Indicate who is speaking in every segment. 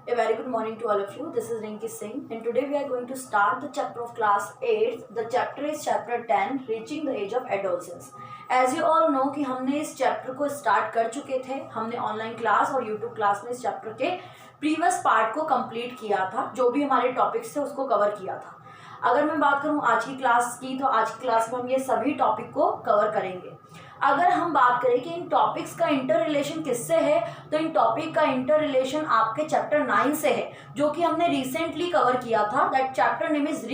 Speaker 1: A very good morning to all of you. This is Rinki Singh and today we are going to start the chapter of class 8. The chapter is chapter 10, Reaching the Age of Adolescence. As you all know कि हमने इस chapter को start कर चुके थे. हमने online class और YouTube class में इस चैप्टर के प्रीवियस पार्ट को कंप्लीट किया था. जो भी हमारे टॉपिक्स थे उसको कवर किया था. अगर मैं बात करूं आज की क्लास की तो आज की क्लास में हम ये सभी टॉपिक को कवर करेंगे. अगर हम बात करें कि इन टॉपिक्स का इंटर रिलेशन किससे है तो इन टॉपिक का इंटर रिलेशन आपके चैप्टर 9 से है जो कि हमने रिसेंटली कवर किया था. That chapter name is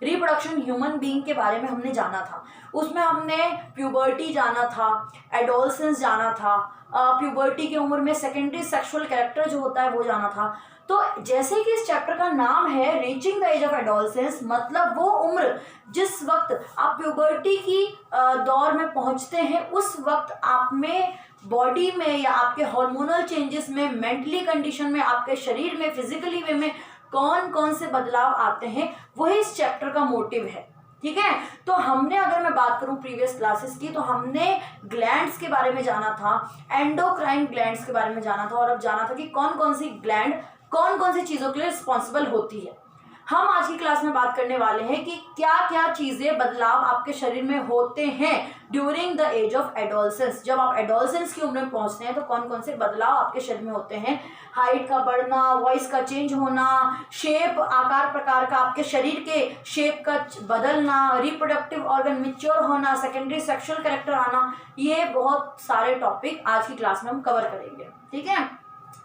Speaker 1: reproduction human being के बारे में हमने जाना था. उसमें हमने प्यूबर्टी जाना था, एडोलसेंस जाना था, प्यूबर्टी की उम्र में सेकेंडरी सेक्सुअल कैरेक्टर जो होता है वो जाना था. तो जैसे कि इस चैप्टर का नाम है reaching the age of adolescence, मतलब वो उम्र जिस वक्त आप प्यूबर्टी की दौर में पहुंचते हैं उस वक्त आप में बॉडी में या आपके हार्मोनल चेंजेस में, मेंटली कंडीशन में, आपके शरीर में, फिजिकली वे में कौन कौन से बदलाव आते हैं, वही इस चैप्टर का मोटिव है. ठीक है. तो हमने, अगर मैं बात करूं प्रीवियस क्लासेस की, तो हमने ग्लैंड्स के बारे में जाना था, एंडोक्राइन ग्लैंड्स के बारे में जाना था और अब जाना था कि कौन कौन सी ग्लैंड कौन कौन सी चीजों के लिए रिस्पॉन्सिबल होती है. हम आज की क्लास में बात करने वाले हैं कि क्या क्या चीजें, बदलाव आपके शरीर में होते हैं during the age of adolescence. जब आप एडोलसेंस की उम्र में पहुंचते हैं तो कौन कौन से बदलाव आपके शरीर में होते हैं. हाइट का बढ़ना, वॉइस का चेंज होना, शेप, आकार प्रकार का आपके शरीर के शेप का बदलना, रिप्रोडक्टिव ऑर्गन मैच्योर होना, सेकेंडरी सेक्सुअल कैरेक्टर आना, ये बहुत सारे टॉपिक आज की क्लास में हम कवर करेंगे. ठीक है.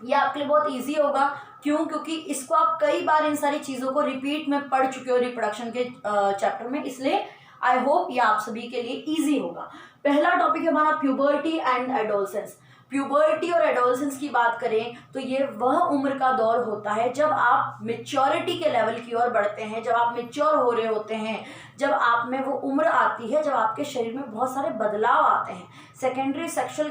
Speaker 1: ये आपके लिए बहुत इजी होगा. क्यों? क्योंकि इसको आप कई बार इन सारी चीज़ों को रिपीट में पढ़ चुके हो रिप्रोडक्शन के चैप्टर में, इसलिए आई होप ये आप सभी के लिए इजी होगा. पहला टॉपिक है हमारा प्यूबर्टी एंड एडोलसेंस. प्यूबर्टी और एडोलसेंस की बात करें तो ये वह उम्र का दौर होता है जब आप मेच्योरिटी के लेवल की ओर बढ़ते हैं, जब आप मेच्योर हो रहे होते हैं, जब आप में वो उम्र आती है जब आपके शरीर में बहुत सारे बदलाव आते हैं. सेकेंडरी सेक्सुअल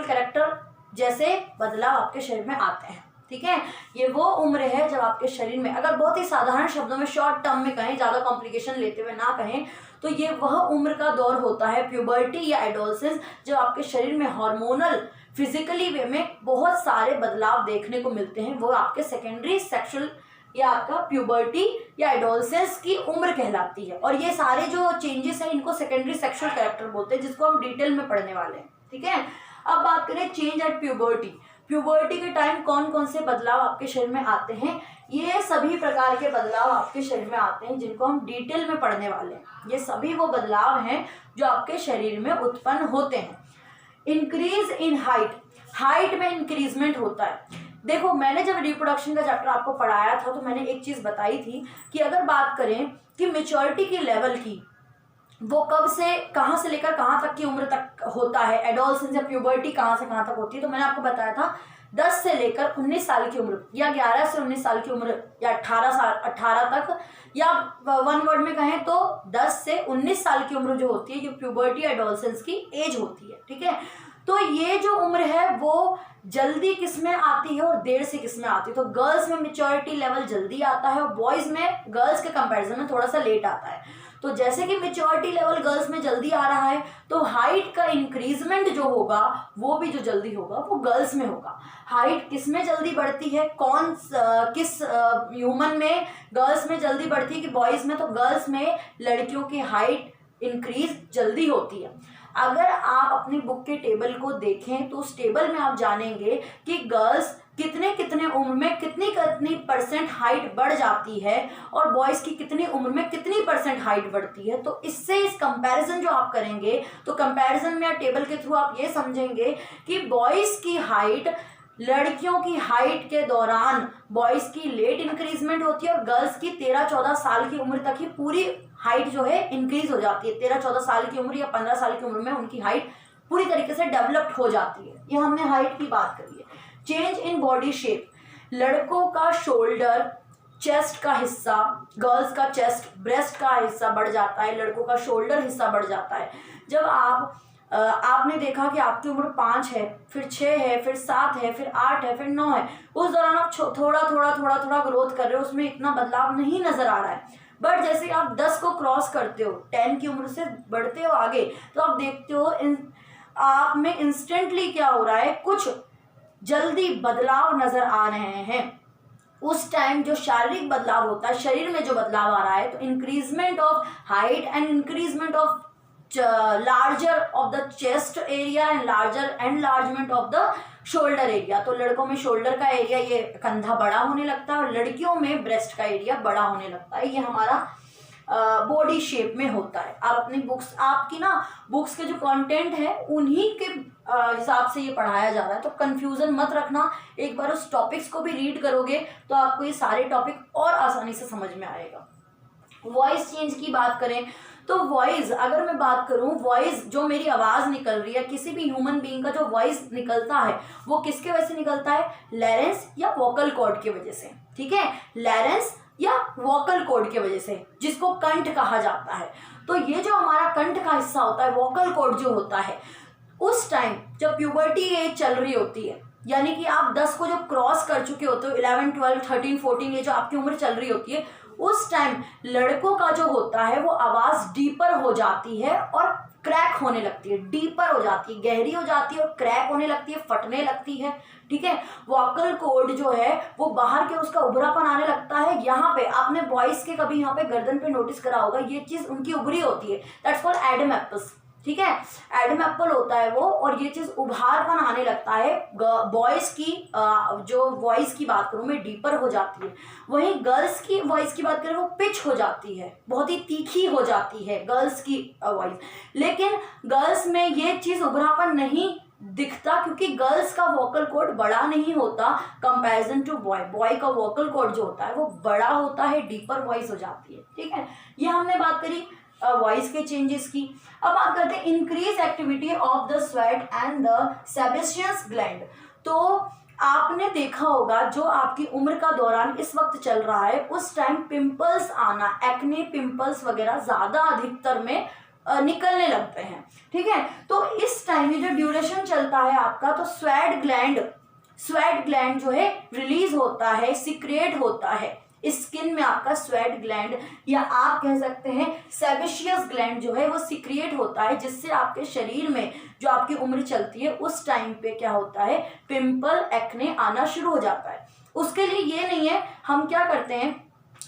Speaker 1: कैरेक्टर जैसे बदलाव आपके शरीर में आते हैं. ठीक है. ये वो उम्र है जब आपके शरीर में, अगर बहुत ही साधारण शब्दों में, शॉर्ट टर्म में कहें, ज़्यादा कॉम्प्लिकेशन लेते हुए ना कहें, तो ये वह उम्र का दौर होता है प्यूबर्टी या एडोलसेंस जब आपके शरीर में हार्मोनल, फिजिकली वे में बहुत सारे बदलाव देखने को मिलते हैं. वो आपके सेकेंडरी सेक्सुअल या आपका प्यूबर्टी या एडोलसेंस की उम्र कहलाती है. और ये सारे जो चेंजेस हैं इनको सेकेंडरी सेक्सुअल कैरेक्टर बोलते हैं, जिसको हम डिटेल में पढ़ने वाले हैं. ठीक है. अब बात करें चेंज एट प्यूबर्टी. प्यूबर्टी के टाइम कौन कौन से बदलाव आपके शरीर में आते हैं. ये सभी प्रकार के बदलाव आपके शरीर में आते हैं जिनको हम डिटेल में पढ़ने वाले हैं. ये सभी वो बदलाव हैं जो आपके शरीर में उत्पन्न होते हैं. इंक्रीज इन हाइट में इंक्रीजमेंट होता है. देखो, मैंने जब रिप्रोडक्शन का चैप्टर आपको पढ़ाया था तो मैंने एक चीज बताई थी कि अगर बात करें कि मेच्योरिटी की लेवल की, वो कब से कहाँ से लेकर कहाँ तक की उम्र तक होता है, एडोलसेंस या प्यूबर्टी कहाँ से कहाँ तक होती है, तो मैंने आपको बताया था 10 से लेकर 19 साल की उम्र, या 11 से 19 साल की उम्र, या 18 तक, या वन वर्ड में कहें तो 10 से 19 साल की उम्र जो होती है, जो प्यूबर्टी एडोलसेंस की एज होती है. ठीक है. तो ये जो उम्र है वो जल्दी किस में आती है और देर से किस में आती है. तो गर्ल्स में मेच्योरिटी लेवल जल्दी आता है और बॉयज में गर्ल्स के कंपैरिजन में थोड़ा सा लेट आता है. तो जैसे कि मेच्योरिटी लेवल गर्ल्स में जल्दी आ रहा है तो हाइट का इंक्रीजमेंट जो होगा वो भी जो जल्दी होगा वो गर्ल्स में होगा. हाइट किस में जल्दी बढ़ती है, किस ह्यूमन में गर्ल्स में जल्दी बढ़ती है कि बॉयज में, तो गर्ल्स में लड़कियों की हाइट इंक्रीज जल्दी होती है. अगर आप अपनी बुक के टेबल को देखें तो उस टेबल में आप जानेंगे कि गर्ल्स कितने कितने उम्र में कितनी परसेंट हाइट बढ़ जाती है और बॉयज़ की कितनी उम्र में कितनी परसेंट हाइट बढ़ती है. तो इससे इस कंपैरिजन जो आप करेंगे तो कंपैरिजन में या टेबल के थ्रू आप ये समझेंगे कि बॉयज़ की हाइट लड़कियों की हाइट के दौरान बॉयज़ की लेट इंक्रीजमेंट होती है और गर्ल्स की 13-14 साल की उम्र तक ही पूरी हाइट जो है इंक्रीज हो जाती है. 13-14 साल की उम्र या 15 साल की उम्र में उनकी हाइट पूरी तरीके से डेवलप्ड हो जाती है. ये हमने हाइट की बात करी है. Change in body shape. लड़कों का शोल्डर, चेस्ट का हिस्सा, गर्ल्स का चेस्ट, ब्रेस्ट का हिस्सा बढ़ जाता है, लड़कों का शोल्डर हिस्सा बढ़ जाता है. जब आपने देखा कि आपकी उम्र 5 है, फिर 6 है, फिर 7 है, फिर 8 है, फिर 9 है, उस दौरान आप थोड़ा ग्रोथ कर रहे हो, उसमें इतना बदलाव नहीं नजर आ रहा है. बट जैसे आप 10 को क्रॉस करते हो, 10 की उम्र से बढ़ते हो आगे, तो आप देखते हो आप में इंस्टेंटली क्या हो रहा है, कुछ जल्दी बदलाव नजर आ रहे हैं। उस टाइम जो शारीरिक बदलाव होता है, शरीर में जो बदलाव आ रहा है, तो increment of height and increment of larger of the chest area and larger enlargement of the shoulder area. तो लड़कों में शोल्डर का एरिया, ये कंधा बड़ा होने लगता है, और लड़कियों में ब्रेस्ट का एरिया बड़ा होने लगता है। ये हमारा बॉडी शेप में होता है। आप अपनी बुक्स, आपकी ना बुक्स के जो कंटेंट है उन्हीं के हिसाब से ये पढ़ाया जा रहा है, तो कंफ्यूजन मत रखना। एक बार उस टॉपिक्स को भी रीड करोगे तो आपको ये सारे टॉपिक और आसानी से समझ में आएगा। वॉइस चेंज की बात करें तो वॉइस, अगर मैं बात करूं, वॉइस जो मेरी आवाज़ निकल रही है, किसी भी ह्यूमन बीइंग का जो वॉइस निकलता है वो किसके वजह से निकलता है? लैरेंस या वोकल कॉर्ड की वजह से। ठीक है, लैरेंस या वोकल कॉर्ड की वजह से, जिसको कंठ कहा जाता है। तो ये जो हमारा कंठ का हिस्सा होता है, वोकल कॉर्ड जो होता है, उस टाइम जब प्यूबर्टी एज चल रही होती है, यानी कि आप 10 को जब क्रॉस कर चुके होते हो, 11, 12, 13, 14, ये जो आपकी उम्र चल रही होती है, उस टाइम लड़कों का जो होता है वो आवाज़ डीपर हो जाती है और क्रैक होने लगती है। डीपर हो जाती है, गहरी हो जाती है और क्रैक होने लगती है, फटने लगती है। ठीक है, वोकल कॉर्ड जो है वो बाहर के उसका उभरापन आने लगता है। यहाँ पे आपने बॉयज के कभी यहाँ पे गर्दन पे नोटिस करा होगा, ये चीज़ उनकी उभरी होती है, दैट्स कॉल्ड एडम एप्पल्स। ठीक है, एडम एप्पल होता है वो, और ये चीज़ उभारपन आने लगता है। बॉयज़ की जो वॉइस की बात करूँ मैं, डीपर हो जाती है। वहीं गर्ल्स की वॉइस की बात करें, वो पिच हो जाती है, बहुत ही तीखी हो जाती है गर्ल्स की वॉइस। लेकिन गर्ल्स में ये चीज़ उभरापन नहीं दिखता, क्योंकि गर्ल्स का वोकल कॉर्ड बड़ा नहीं होता कंपैरिजन टू बॉय। बॉय का वोकल कॉर्ड जो होता है वो बड़ा होता है, डीपर वॉइस हो जाती है। ठीक है, ये हमने बात करी वॉइस के चेंजेस की। अब बात करते हैं increase activity of the sweat and the sebaceous gland. तो आपने देखा होगा जो आपकी उम्र का दौरान इस वक्त चल रहा है, उस टाइम पिंपल्स आना, एक्ने पिंपल्स वगैरह ज़्यादा अधिकतर में निकलने लगते हैं। ठीक है, तो इस टाइम ये जो ड्यूरेशन चलता है आपका, तो स्वेट ग्लैंड जो है रिलीज होता है, सिक्रेट होता है स्किन में आपका स्वेट ग्लैंड, या आप कह सकते हैं सेबेशियस ग्लैंड जो है वो सिक्रिएट होता है, जिससे आपके शरीर में जो आपकी उम्र चलती है उस टाइम पे क्या होता है, पिंपल एक्ने आना शुरू हो जाता है। उसके लिए ये नहीं है, हम क्या करते हैं,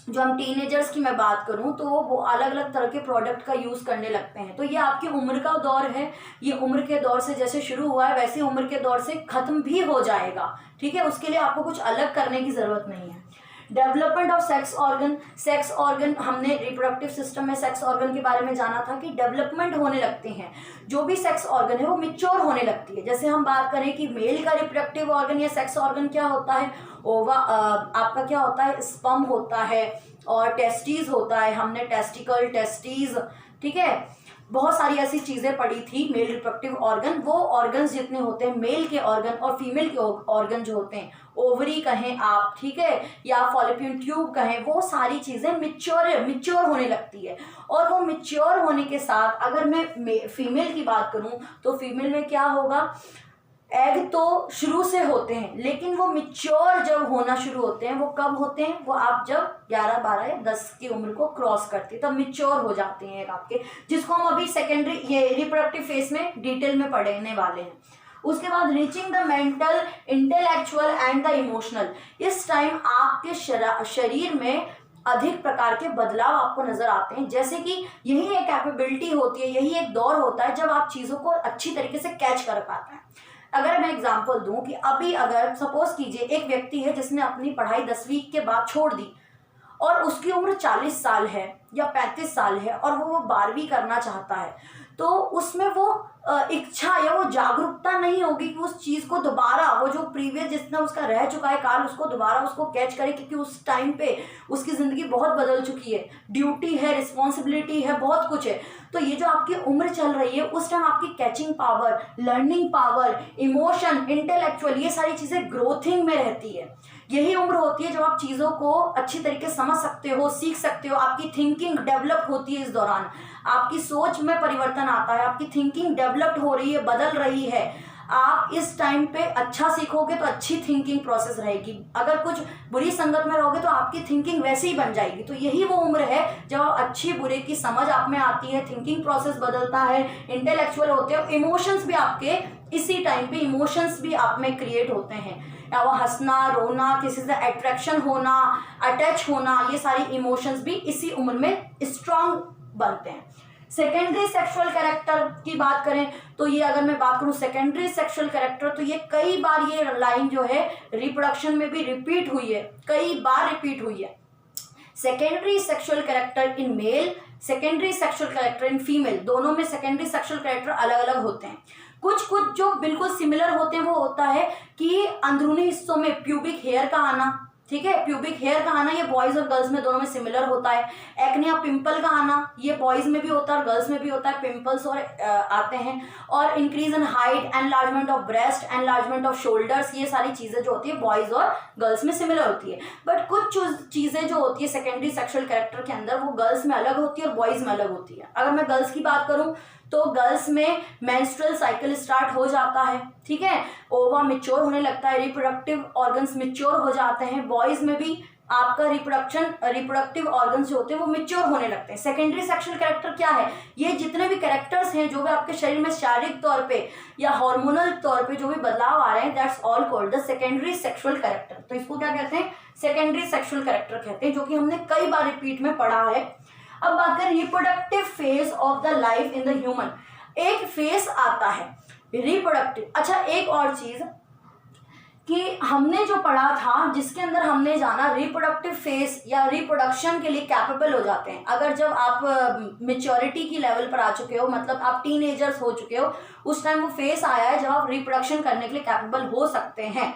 Speaker 1: जो हम टीनेजर्स की मैं बात करूं तो वो अलग अलग तरह के प्रोडक्ट का यूज़ करने लगते हैं। तो ये आपकी उम्र का दौर है, ये उम्र के दौर से जैसे शुरू हुआ है वैसे उम्र के दौर से ख़त्म भी हो जाएगा। ठीक है, उसके लिए आपको कुछ अलग करने की ज़रूरत नहीं है। डेवलपमेंट ऑफ सेक्स ऑर्गन, हमने रिप्रोडक्टिव सिस्टम में सेक्स ऑर्गन के बारे में जाना था कि डेवलपमेंट होने लगते हैं। जो भी सेक्स ऑर्गन है वो मिच्योर होने लगती है। जैसे हम बात करें कि मेल का रिप्रोडक्टिव ऑर्गन या सेक्स ऑर्गन क्या होता है, ओवा आपका क्या होता है, स्पर्म होता है, और टेस्टीज होता है, हमने टेस्टिकल, टेस्टीज, ठीक है, बहुत सारी ऐसी चीज़ें पढ़ी थी। मेल रिप्रोडक्टिव ऑर्गन, वो ऑर्गन्स जितने होते हैं मेल के ऑर्गन और फीमेल के ऑर्गन जो होते हैं, ओवरी कहें आप, ठीक है, या फॉलोपियन ट्यूब कहें, वो सारी चीज़ें मिच्योर होने लगती है। और वो मिच्योर होने के साथ अगर मैं फीमेल की बात करूं तो फीमेल में क्या होगा, एग तो शुरू से होते हैं, लेकिन वो मिच्योर जब होना शुरू होते हैं, वो कब होते हैं, वो आप जब 11, 12 या 10 की उम्र को क्रॉस करते हैं तब मिच्योर हो जाते हैं आपके, जिसको हम अभी सेकेंडरी ये रिप्रोडक्टिव फेज में डिटेल में पढ़ने वाले हैं। उसके बाद reaching the mental, intellectual and the emotional, इस टाइम आपके शरीर में अधिक प्रकार के बदलाव आपको नजर आते हैं। जैसे कि यही एक कैपेबिलिटी होती है, यही एक दौर होता है जब आप चीज़ों को अच्छी तरीके से कैच कर पाते हैं। अगर मैं एग्जांपल दूं कि अभी अगर सपोज कीजिए एक व्यक्ति है जिसने अपनी पढ़ाई 10वीं के बाद छोड़ दी और उसकी उम्र 40 साल है या 35 साल है और वो 12वीं करना चाहता है, तो उसमें वो इच्छा या वो जागरूकता नहीं होगी कि उस चीज़ को दोबारा, वो जो प्रीवियस जितना उसका रह चुका है काल, उसको दोबारा उसको कैच करे, क्योंकि उस टाइम पे उसकी ज़िंदगी बहुत बदल चुकी है, ड्यूटी है, रिस्पॉन्सिबिलिटी है, बहुत कुछ है। तो ये जो आपकी उम्र चल रही है उस टाइम आपकी catching power, learning power, emotion, intellectual, ये सारी चीज़ें ग्रोथिंग में रहती है। यही उम्र होती है जब आप चीज़ों को अच्छी तरीके से समझ सकते हो, सीख सकते हो, आपकी थिंकिंग डेवलप होती है। इस दौरान आपकी सोच में परिवर्तन आता है, आपकी थिंकिंग डेवलप्ड हो रही है, बदल रही है, आप इस टाइम पे अच्छा सीखोगे तो अच्छी थिंकिंग प्रोसेस रहेगी, अगर कुछ बुरी संगत में रहोगे तो आपकी थिंकिंग वैसे ही बन जाएगी। तो यही वो उम्र है जब अच्छी बुरे की समझ आप में आती है, थिंकिंग प्रोसेस बदलता है, इंटेलेक्चुअल होते हो, इमोशंस भी आपके इसी टाइम पे इमोशंस भी आप में क्रिएट होते हैं, या वो हंसना, रोना, किसी से अट्रैक्शन होना, अटैच होना, ये सारी इमोशंस भी इसी उम्र में स्ट्रांग बनते हैं। सेकेंडरी सेक्सुअल कैरेक्टर की बात करें तो ये, अगर मैं बात करूं सेकेंडरी सेक्सुअल कैरेक्टर, तो ये कई बार ये लाइन जो है रिप्रोडक्शन में भी रिपीट हुई है, कई बार रिपीट हुई है। Secondary sexual character in male, secondary sexual character in female, दोनों में सेकेंडरी सेक्सुअल कैरेक्टर अलग अलग होते हैं। कुछ कुछ जो बिल्कुल सिमिलर होते हैं वो होता है कि अंदरूनी हिस्सों में प्यूबिक हेयर का आना, ठीक है, प्यूबिक हेयर का आना, ये बॉयज और गर्ल्स में दोनों में सिमिलर होता है। एक्ने या पिंपल का आना, ये बॉयज में भी होता है और गर्ल्स में भी होता है, पिंपल्स और आते हैं। और increase in height, enlargement of breast, enlargement off shoulders, ये सारी चीजें जो होती है बॉयज और गर्ल्स में सिमिलर होती है। बट कुछ चीजें जो होती है सेकेंडरी सेक्सुअल कैरेक्टर के अंदर वो गर्ल्स में अलग होती है और बॉयज में अलग होती है। अगर मैं गर्ल्स की बात करूं तो गर्ल्स में मेंस्ट्रुअल साइकिल स्टार्ट हो जाता है, ठीक है, ओवा मैच्योर होने लगता है, रिप्रोडक्टिव ऑर्गन्स मैच्योर हो जाते हैं। बॉयज में भी आपका रिप्रोडक्टिव ऑर्गन्स जो होते हैं वो मैच्योर होने लगते हैं। सेकेंडरी सेक्सुअल कैरेक्टर क्या है, ये जितने भी कैरेक्टर्स हैं जो भी आपके शरीर में शारीरिक तौर पे या हार्मोनल तौर पे जो भी बदलाव आ रहे हैं, that's all called the secondary sexual character. तो इसको क्या कहते हैं, सेकेंडरी सेक्सुअल कैरेक्टर कहते हैं, जो कि हमने कई बार रिपीट में पढ़ा है। अब बात करें reproductive phase of the life in the human, एक फेज आता है रिप्रोडक्टिव। अच्छा, एक और चीज कि हमने जो पढ़ा था जिसके अंदर हमने जाना रिप्रोडक्टिव फेज या रिप्रोडक्शन के लिए कैपेबल हो जाते हैं अगर जब आप मेच्योरिटी की लेवल पर आ चुके हो, मतलब आप टीनेजर्स हो चुके हो, उस टाइम वो फेज आया है जब आप रिप्रोडक्शन करने के लिए कैपेबल हो सकते हैं।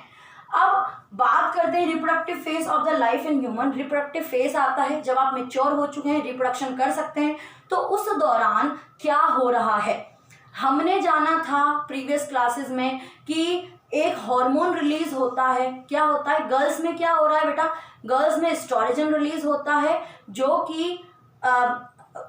Speaker 1: अब बात करते हैं reproductive phase of the life in human. Reproductive phase आता है जब आप मैच्योर हो चुके हैं, रिप्रोडक्शन कर सकते हैं। तो उस दौरान क्या हो रहा है, हमने जाना था प्रीवियस क्लासेस में कि एक हार्मोन रिलीज होता है। क्या होता है, गर्ल्स में क्या हो रहा है बेटा, गर्ल्स में एस्ट्रोजन रिलीज होता है जो कि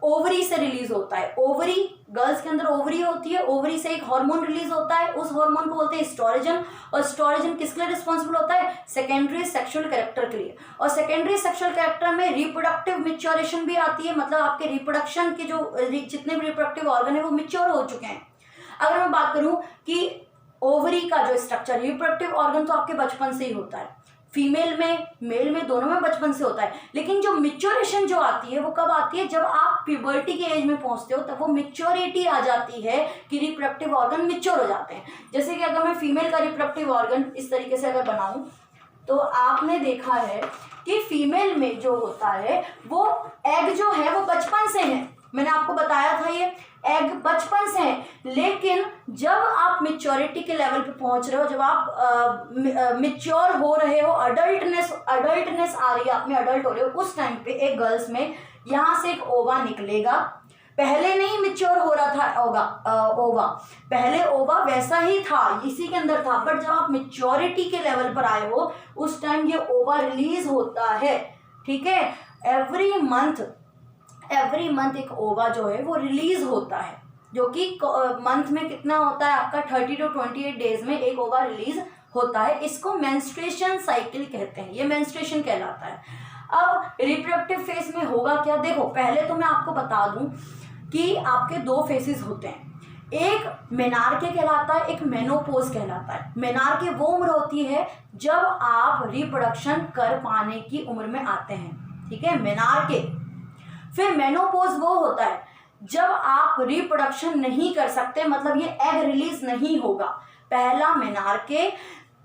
Speaker 1: ओवरी से रिलीज होता है। ओवरी, गर्ल्स के अंदर ओवरी होती है, ओवरी से एक हार्मोन रिलीज होता है, उस हार्मोन को बोलते हैं एस्ट्रोजन। और एस्ट्रोजन किसके लिए रिस्पॉन्सिबल होता है, सेकेंडरी सेक्सुअल कैरेक्टर के लिए। और सेकेंडरी सेक्सुअल कैरेक्टर में रिप्रोडक्टिव मैच्योरेशन भी आती है, मतलब आपके रिप्रोडक्शन के जो जितने भी रिप्रोडक्टिव ऑर्गन है वो मैच्योर हो चुके हैं। अगर मैं बात करूं कि ओवरी का जो स्ट्रक्चर, रिप्रोडक्टिव ऑर्गन तो आपके बचपन से ही होता है, फीमेल में मेल में दोनों में बचपन से होता है, लेकिन जो मैच्योरेशन जो आती है वो कब आती है, जब आप प्यूबर्टी के एज में पहुंचते हो तब वो मैच्योरिटी आ जाती है कि रिप्रोडक्टिव ऑर्गन मैच्योर हो जाते हैं। जैसे कि अगर मैं फीमेल का रिप्रोडक्टिव ऑर्गन इस तरीके से अगर बनाऊं तो आपने देखा है कि फीमेल में जो होता है वो एग जो है वो बचपन से है, मैंने आपको बताया था ये एग बचपन से है। लेकिन जब आप मैच्योरिटी के लेवल पे पहुंच रहे हो, जब आप मैच्योर हो रहे हो, अडल्टनेस आ रही है, आप में अडल्ट हो रहे हो, उस टाइम पे एक गर्ल्स में यहाँ से एक ओवा निकलेगा। पहले नहीं मैच्योर हो रहा था ओवा, पहले ओवा वैसा ही था, इसी के अंदर था, बट जब आप मैच्योरिटी के लेवल पर आए हो उस टाइम ये ओवा रिलीज होता है, ठीक है। एवरी मंथ एक ओवा जो है वो रिलीज होता है, जो कि मंथ में कितना होता है आपका 30 to 28 डेज में एक ओवा रिलीज होता है। इसको मेंस्ट्रुएशन साइकिल कहते हैं, ये मेंस्ट्रुएशन कहलाता है। अब रिप्रोडक्टिव फेज में होगा क्या, देखो पहले तो मैं आपको बता दूं कि आपके दो फेजेस होते हैं, एक मेनार्के कहलाता है, एक मेनोपोज कहलाता है। मेनार्के वो उम्र होती है जब आप रिप्रोडक्शन कर पाने की उम्र में आते हैं, ठीक है, मेनार्के। फिर मेनोपोज वो होता है जब आप रिप्रोडक्शन नहीं कर सकते, मतलब ये एग रिलीज नहीं होगा। पहला मेनार्के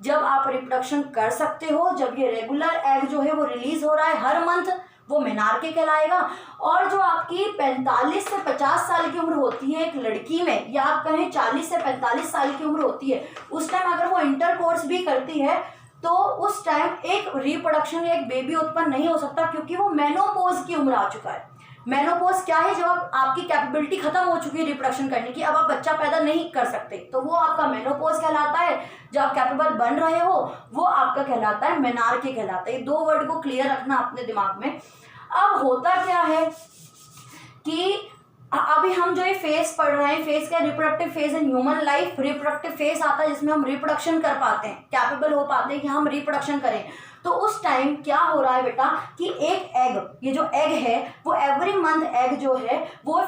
Speaker 1: जब आप रिप्रोडक्शन कर सकते हो, जब ये रेगुलर एग जो है वो रिलीज हो रहा है हर मंथ, वो मेनार्के कहलाएगा। और जो आपकी 45 से 50 साल की उम्र होती है एक लड़की में, या आप कहें 40 से 45 साल की उम्र होती है, उस टाइम अगर वो इंटरकोर्स भी करती है तो उस टाइम एक रिप्रोडक्शन या एक बेबी उत्पन्न नहीं हो सकता, क्योंकि वो मेनोपोज की उम्र आ चुका है। मेनोपोज क्या है, जब आपकी कैपेबिलिटी खत्म हो चुकी है रिप्रोडक्शन करने की, अब आप बच्चा पैदा नहीं कर सकते, तो वो आपका मेनोपोज कहलाता है। जब आप कैपेबल बन रहे हो वो आपका कहलाता है मेनार्के कहलाता है। ये दो वर्ड को क्लियर रखना अपने दिमाग में। अब होता क्या है कि अभी हम जो ये फेज पढ़ रहे हैं, फेज क्या, reproductive phase in human life. Reproductive phase आता है जिसमें हम रिप्रोडक्शन कर पाते हैं, कैपेबल हो पाते हैं कि हम रिप्रोडक्शन करें। तो उस टाइम क्या हो रहा है बेटा कि एक एग, ये जो एग है वो एवरी मंथ एग जो है वो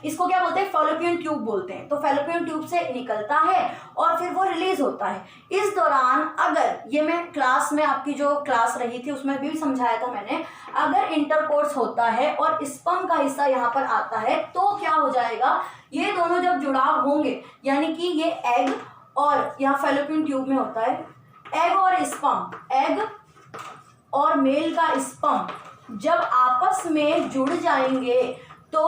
Speaker 1: इसको क्या बोलते हैं, फैलोपियन ट्यूब बोलते हैं। तो फैलोपियन ट्यूब से निकलता है और फिर वो रिलीज होता है। इस दौरान अगर, ये मैं क्लास में, आपकी जो क्लास रही थी उसमें भी समझाया था मैंने, अगर इंटरकोर्स होता है और स्पर्म का हिस्सा यहाँ पर आता है तो क्या हो जाएगा, ये दोनों जब जुड़ाव होंगे, यानी कि ये एग और यहाँ फैलोपियन ट्यूब में होता है एग और स्पर्म, एग और मेल का स्पर्म जब आपस में जुड़ जाएंगे तो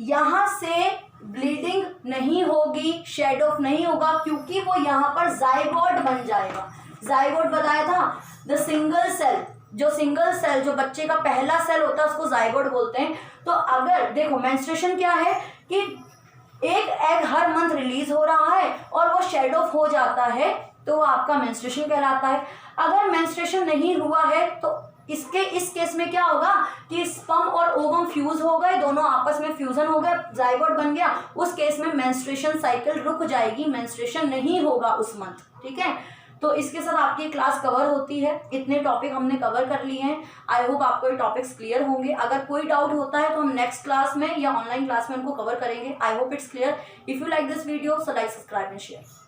Speaker 1: यहाँ से ब्लीडिंग नहीं होगी, शेड ऑफ नहीं होगा, क्योंकि वो यहाँ पर जाइगोट बन जाएगा। जाइगोट बताया था, द सिंगल सेल, जो सिंगल सेल, जो बच्चे का पहला सेल होता है उसको जाइगोट बोलते हैं। तो अगर देखो मेंस्ट्रुएशन क्या है कि एक एग हर मंथ रिलीज हो रहा है और वो शेड ऑफ हो जाता है तो आपका मेंस्ट्रुएशन कहलाता है। अगर मेंस्ट्रुएशन नहीं हुआ है तो इस केस में क्या होगा कि स्पर्म और ओवम फ्यूज हो गए, दोनों आपस में फ्यूजन हो गया, जाइगोट बन गया। उस केस में मेंस्ट्रुएशन साइकिल रुक जाएगी, मेंस्ट्रुएशन नहीं होगा उस मंथ। ठीक है, तो इसके साथ आपकी क्लास कवर होती है। इतने टॉपिक हमने कवर कर लिए हैं। आई होप आपको ये टॉपिक्स क्लियर होंगे। अगर कोई डाउट होता है तो हम नेक्स्ट क्लास में या ऑनलाइन क्लास में उनको कवर करेंगे। I hope it's clear. If you like this video so like, subscribe and share.